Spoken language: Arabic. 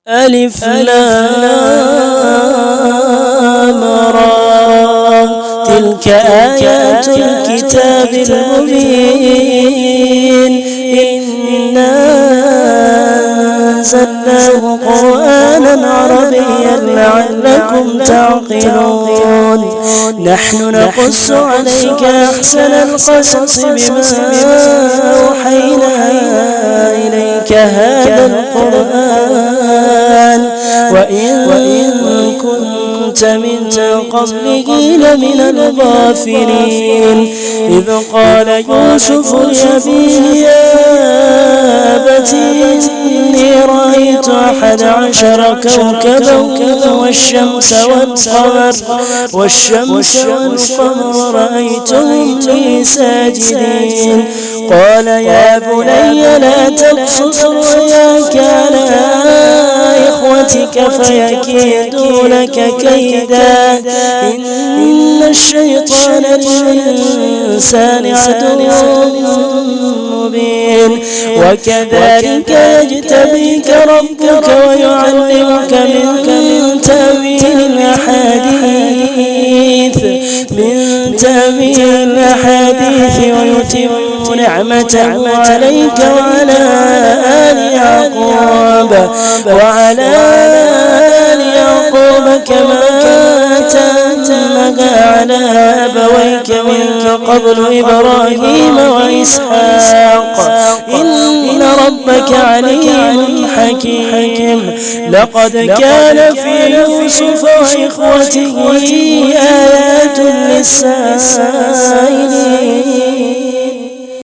ألف لام را تلك آيات الكتاب المبين إنا أنزلناه قرآنا عربيا لعلكم تعقلون نحن نقص عليك أحسن القصص بما أوحينا إليك هذا القرآن وإن كنت من قبله لمن الغافلين إذ قال يوسف لأبيه يا أبت إني رأيت 11 كوكبا والشمس والقمر رأيتهم لي ساجدين قال يا بني لا تقصص رؤياك على إخوتك فيكيدوا لك كيدا إن الشيطان للإنسان عدو مبين وكذلك يجتبيك ربك ويعلمك من تأويل الأحاديث ويتم نعمته عليك وعلى آل يعقوب كما أتمها على أبويك من قبل إبراهيم وإسحاق إن ربك عليم حكيم لقد كان في يوسف وإخوته آيات للسائلين